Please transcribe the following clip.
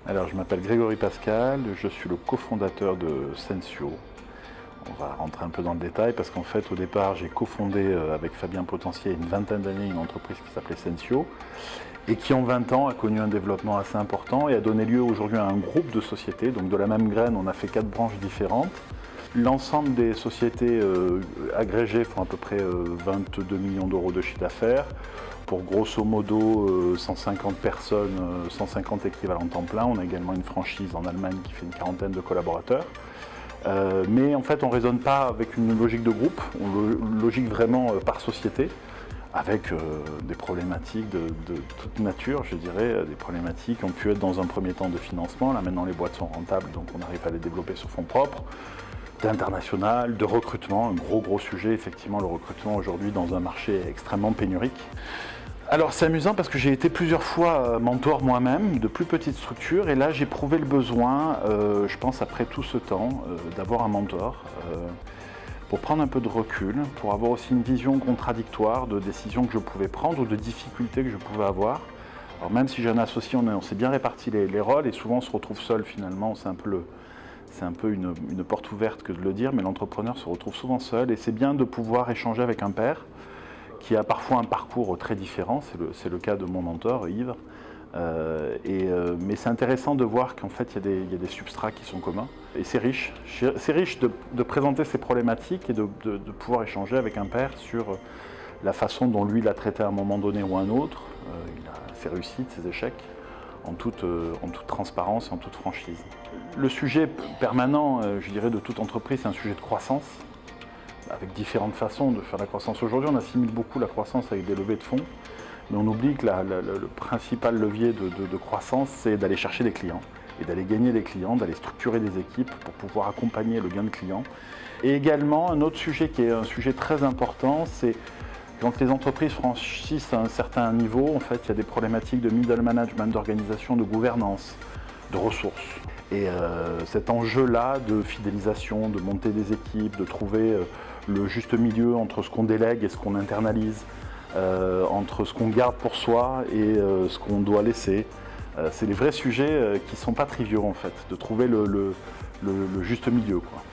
Alors, je m'appelle Grégory Pascal, je suis le cofondateur de Sensio. On va rentrer un peu dans le détail parce qu'en fait, au départ, j'ai cofondé avec Fabien Potentier il y a une vingtaine d'années une entreprise qui s'appelait Sensio et qui, en 20 ans, a connu un développement assez important et a donné lieu aujourd'hui à un groupe de sociétés. Donc, de la même graine, on a fait 4 branches différentes. L'ensemble des sociétés agrégées font à peu près 22 millions d'euros de chiffre d'affaires. Pour grosso modo 150 personnes, 150 équivalents temps plein. On a également une franchise en Allemagne qui fait une quarantaine de collaborateurs. Mais en fait, on ne raisonne pas avec une logique de groupe, on logique vraiment par société, avec des problématiques de toute nature, je dirais, des problématiques qui ont pu être dans un premier temps de financement. Là maintenant, les boîtes sont rentables, donc on arrive à les développer sur fonds propres. D'international, de recrutement, un gros sujet, effectivement, le recrutement aujourd'hui dans un marché extrêmement pénurique. Alors c'est amusant parce que j'ai été plusieurs fois mentor moi-même de plus petites structures et là j'ai prouvé le besoin, je pense après tout ce temps, d'avoir un mentor pour prendre un peu de recul, pour avoir aussi une vision contradictoire de décisions que je pouvais prendre ou de difficultés que je pouvais avoir. Alors même si j'ai un associé, on s'est bien réparti les rôles et souvent on se retrouve seul finalement, c'est un peu une porte ouverte que de le dire, mais l'entrepreneur se retrouve souvent seul et c'est bien de pouvoir échanger avec un père qui a parfois un parcours très différent, c'est le cas de mon mentor Yves, mais c'est intéressant de voir qu'en fait il y a des substrats qui sont communs et c'est riche de présenter ces problématiques et de pouvoir échanger avec un père sur la façon dont lui l'a traité à un moment donné ou à un autre, il a ses réussites, ses échecs, en toute transparence et en toute franchise. Le sujet permanent, je dirais, de toute entreprise, c'est un sujet de croissance, avec différentes façons de faire la croissance. Aujourd'hui, on assimile beaucoup la croissance avec des levées de fonds, mais on oublie que le principal levier de croissance, c'est d'aller chercher des clients et d'aller gagner des clients, d'aller structurer des équipes pour pouvoir accompagner le gain de clients. Et également, un autre sujet qui est un sujet très important, c'est quand les entreprises franchissent un certain niveau, en fait, il y a des problématiques de middle management, d'organisation, de gouvernance, de ressources. Et cet enjeu-là de fidélisation, de monter des équipes, de trouver le juste milieu entre ce qu'on délègue et ce qu'on internalise, entre ce qu'on garde pour soi et ce qu'on doit laisser. C'est les vrais sujets qui ne sont pas triviaux en fait, de trouver le juste milieu, quoi.